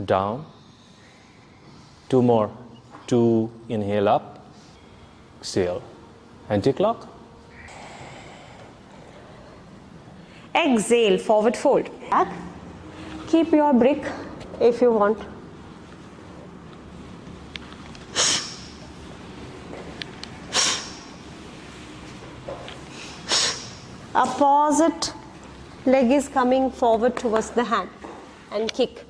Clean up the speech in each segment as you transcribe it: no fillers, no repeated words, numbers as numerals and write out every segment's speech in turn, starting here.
down. 2 more. 2, inhale up, exhale, anti-clock. Exhale, forward fold. Back. Keep your brick if you want. Opposite leg is coming forward towards the hand and kick.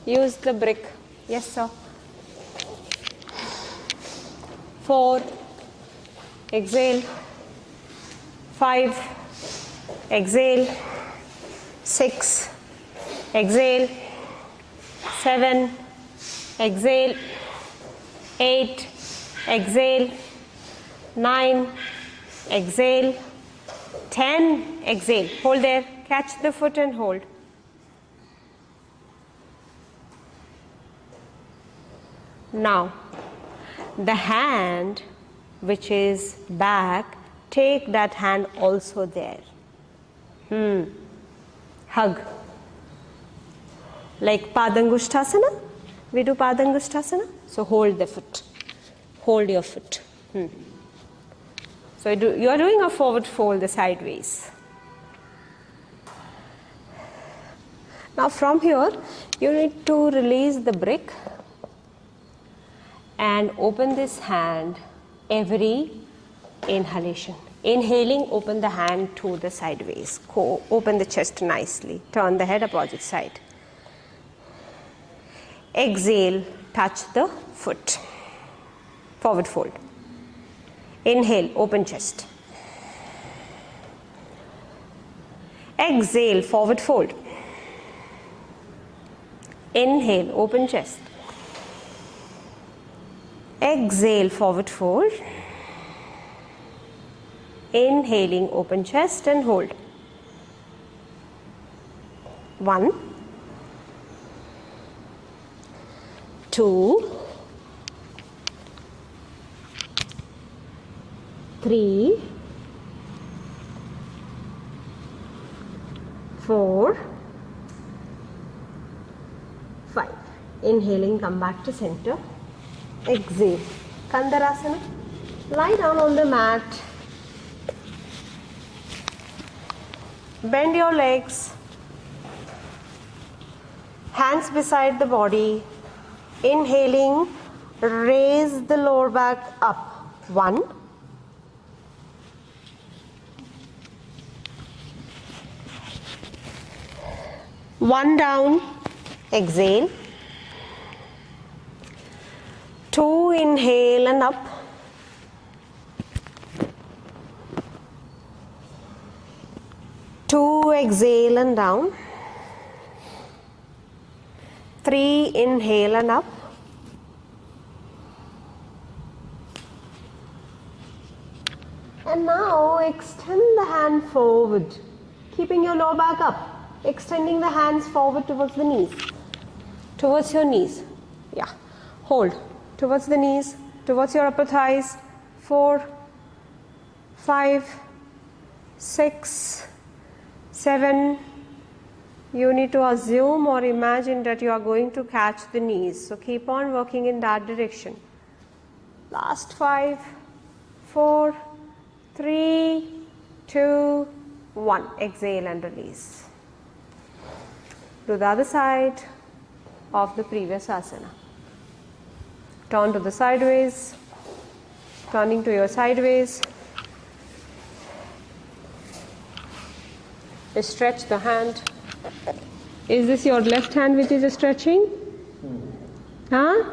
Use the brick. Yes, sir. 4. Exhale. 5. Exhale. 6. Exhale. 7. Exhale. 8. Exhale. 9. Exhale. 10. Exhale. Hold there. Catch the foot and hold. Now, the hand which is back, take that hand also there. Hug. Like Padangushtasana. We do Padangushtasana. So hold the foot. Hold your foot. So you are doing a forward fold, the sideways. Now from here, you need to release the brick and open this hand every inhalation. Inhaling, open the hand to the sideways. Open the chest nicely. Turn the head opposite side. Exhale, touch the foot. Forward fold. Inhale, open chest. Exhale, forward fold. Inhale, open chest. Exhale, forward fold. Inhaling, open chest and hold. 1, 2, 3, 4, 5. Inhaling, come back to center. Exhale. Kandarasana. Lie down on the mat. Bend your legs. Hands beside the body. Inhaling, raise the lower back up. 1. 1 down. Exhale. 2, inhale and up. 2, exhale and down. 3, inhale and up. 'And now extend the hand forward, keeping your lower back up. Extending the hands forward towards the knees. Towards your knees. Yeah. Hold. Towards the knees, towards your upper thighs. 4, 5, 6, 7. You need to assume or imagine that you are going to catch the knees. So keep on working in that direction. Last 5, 4, 3, 2, 1. Exhale and release. Do the other side of the previous asana. Turn to the sideways, turning to your sideways. Stretch the hand. Is this your left hand which is stretching? Huh?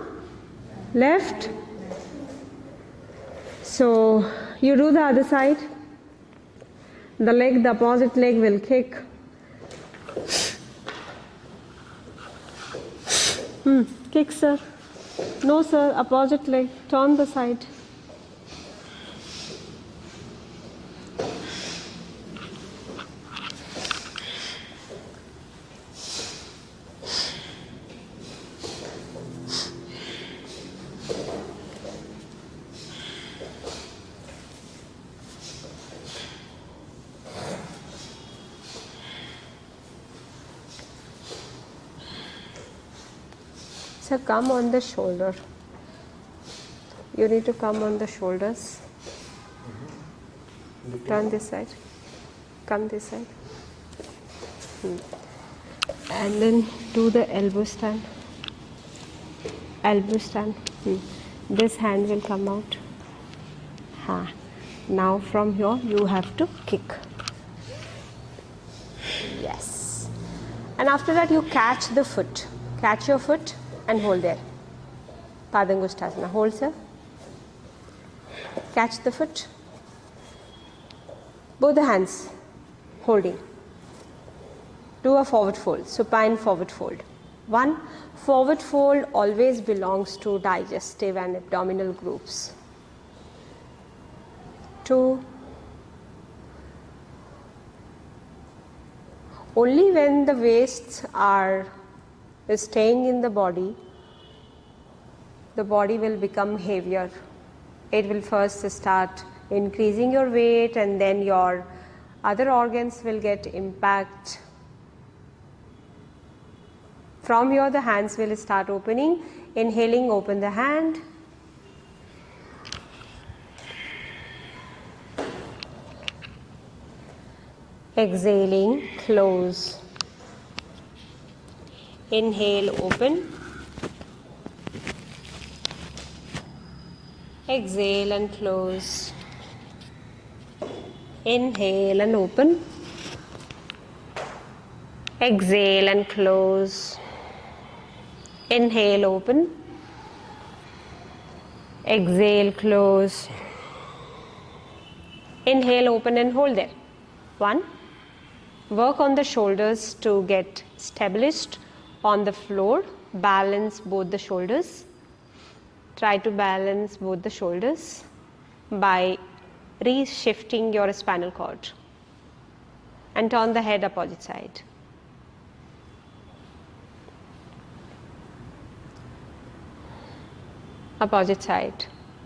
Left? So you do the other side. The leg, the opposite leg will kick. Kick, sir. No, sir. Opposite leg. Turn the side. So come on the shoulder. You need to come on the shoulders. Turn this side. Come this side. And then do the elbow stand. Elbow stand. This hand will come out. Now from here you have to kick. Yes. And after that you catch the foot. Catch your foot and hold there. Padangusthasana. Hold, sir. Catch the foot. Both the hands holding. Do a forward fold. Supine forward fold. 1. Forward fold always belongs to digestive and abdominal groups. 2. Only when the wastes are staying in the body will become heavier. It will first start increasing your weight and then your other organs will get impact. From here the hands will start opening. Inhaling, open the hand. Exhaling, close. Inhale, open. Exhale and close. Inhale and open. Exhale and close. Inhale, open. Exhale, close. Inhale, open and hold there. 1. Work on the shoulders to get established on the floor. Balance both the shoulders. Try to balance both the shoulders by reshifting your spinal cord and turn the head opposite side. Opposite side,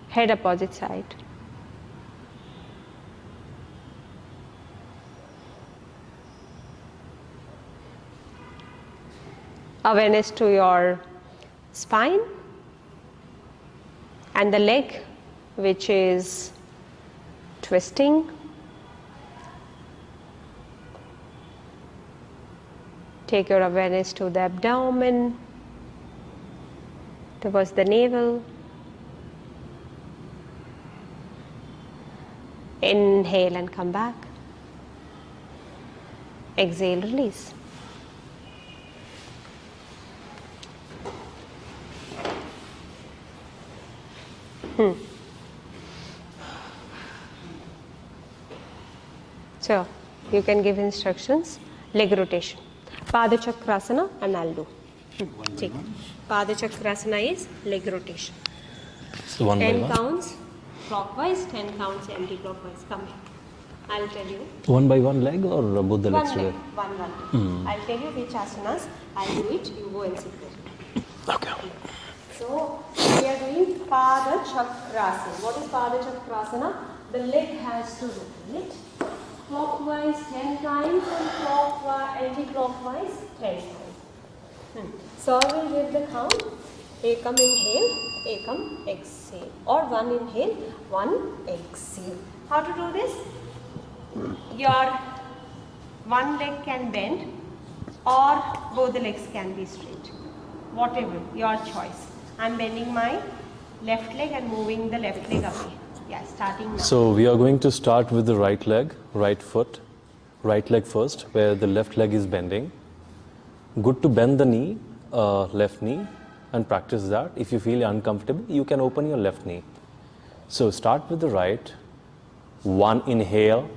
head opposite side. Awareness to your spine and the leg which is twisting. Take your awareness to the abdomen, towards the navel. Inhale and come back. Exhale, release. So, you can give instructions. Leg rotation. Pada Chakrasana and I'll do. Pada Chakrasana is leg rotation. So 1 by 10 1. counts clockwise, 10 counts anti-clockwise. Come here. I'll tell you. 1 by 1 leg or both the legs One leg. together? One. I'll tell you which asanas. I'll do it. You go and sit there. Okay. So, we are doing Pada Chakrasana. What is Pada Chakrasana? The leg has to rotate clockwise 10 times and clockwise, anti-clockwise 10 times. So, I will give the count. Ekam inhale, ekam exhale. Or 1 inhale, 1 exhale. How to do this? Your one leg can bend or both the legs can be straight. Whatever, your choice. I am bending my left leg and moving the left leg away. Yeah, starting now. So we are going to start with the right leg, right foot, right leg first, where the left leg is bending. Good to bend the knee, left knee, and practice that. If you feel uncomfortable, you can open your left knee. So start with the right. 1 inhale,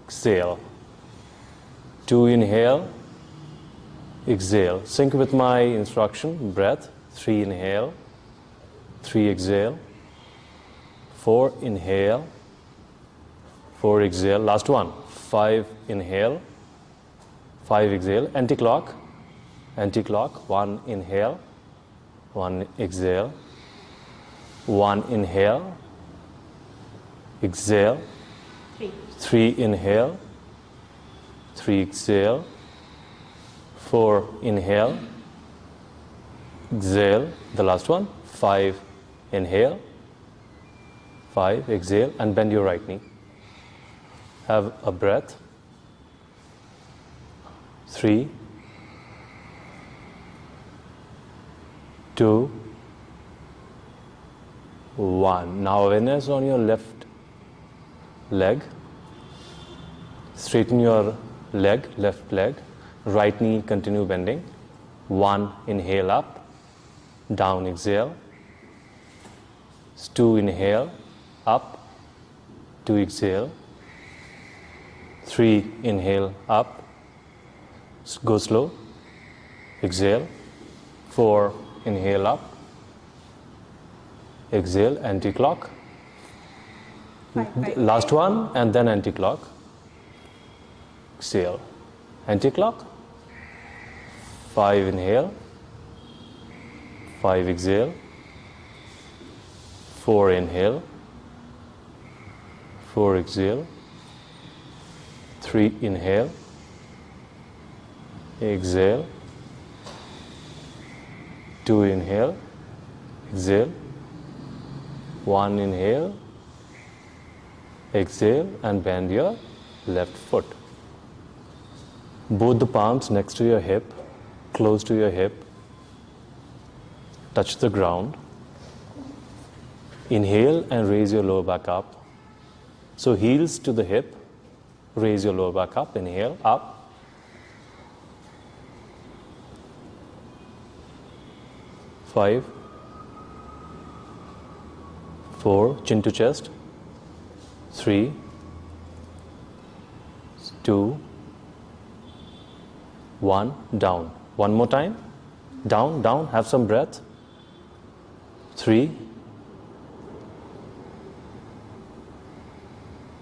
exhale. 2 inhale, exhale. Sync with my instruction, breath. 3 inhale, 3 exhale. 4 inhale, 4 exhale. Last one. 5 inhale, 5 exhale. Anti-clock. Anti-clock. 1 inhale, 1 exhale. 1 inhale, exhale. 3 inhale, 3 exhale. 4 inhale, exhale, the last one, 5, inhale, 5, exhale, and bend your right knee. Have a breath, 3, 2, 1. Now awareness on your left leg. Straighten your leg, left leg. Right knee, continue bending. 1, inhale up, down, exhale. 2, inhale, up, 2, exhale. 3, inhale, up, go slow, exhale. 4, inhale up, exhale, anti-clock. Last one, and then anti-clock. Exhale, anti-clock. 5, inhale, 5, exhale. 4, inhale, 4, exhale. 3, inhale, exhale. 2, inhale, exhale. 1, inhale, exhale, and bend your left foot. Both the palms next to your hip, close to your hip, touch the ground. Inhale and raise your lower back up. So heels to the hip, raise your lower back up, inhale, up. 5, 4, chin to chest. 3, 2, 1, down. One more time. Down, down, have some breath. 3,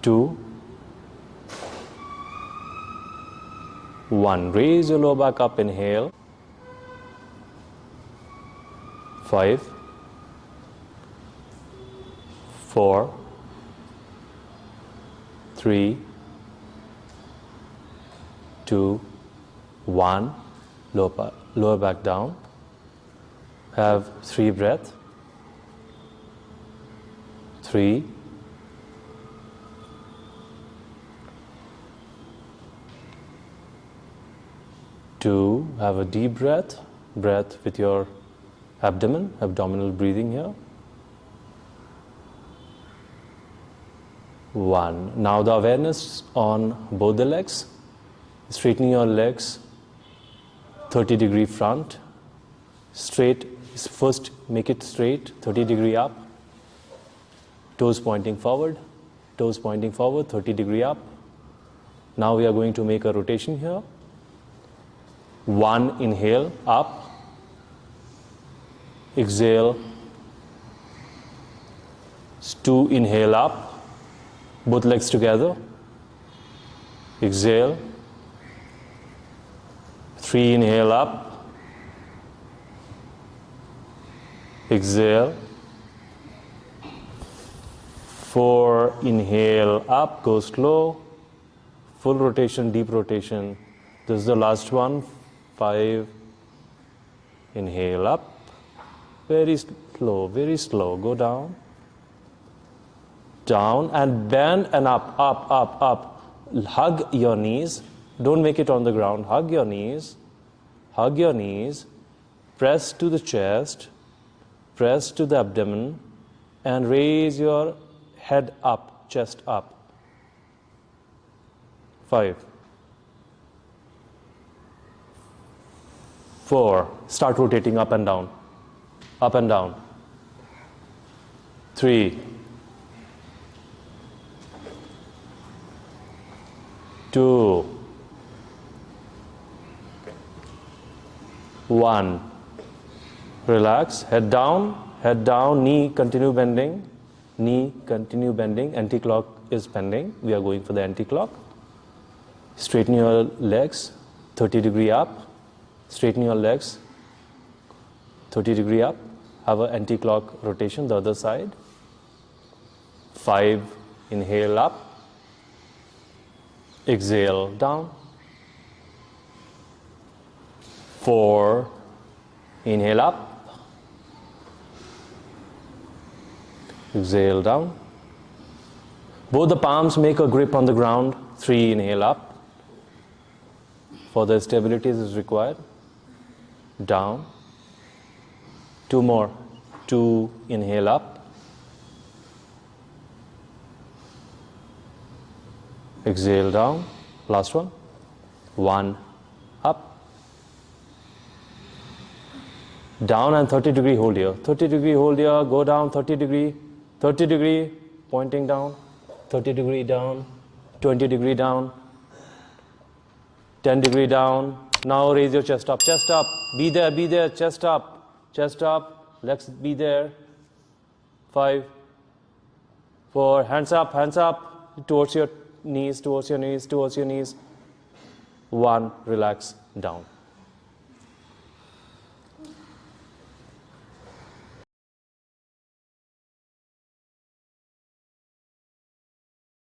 2, 1. Raise your lower back up, inhale. 5, 4, 3, 2, 1. Lower back down. Have 3 breaths. 3, 2, have a deep breath with your abdomen, abdominal breathing here. 1. Now the awareness on both the legs. Straightening your legs, 30-degree front, straight. First make it straight, 30-degree up. Toes pointing forward, 30-degree up. Now we are going to make a rotation here. 1, inhale, up. Exhale. 2, inhale, up. Both legs together. Exhale. 3, inhale, up. Exhale. 4, inhale, up, go slow. Full rotation, deep rotation. This is the last one. 5, inhale, up. Very slow, go down. Down and bend and up, up, up, up. Hug your knees. Don't make it on the ground. Hug your knees. Hug your knees. Press to the chest. Press to the abdomen. And raise your head up, chest up. 5, 4. Start rotating up and down. Up and down. 3, 2, 1. Relax. Head down, knee continue bending. Anti-clock is bending. We are going for the anti-clock. Straighten your legs, 30-degree up. Straighten your legs, 30-degree up. Have an anti-clock rotation the other side. 5, inhale up. Exhale down. 4, inhale up. Exhale down. Both the palms make a grip on the ground. 3, inhale up. Further stability is required. Down. 2 more. 2, inhale up. Exhale down. Last one. 1, up. Down and 30-degree hold here. 30-degree hold here. Go down 30-degree. 30-degree. Pointing down. 30-degree down. 20-degree down. 10-degree down. Now raise your chest up. Chest up. Be there. Be there. Chest up. Chest up. Legs be there. 5, 4. Hands up. Hands up. Towards your knees. Towards your knees. Towards your knees. 1. Relax. Down.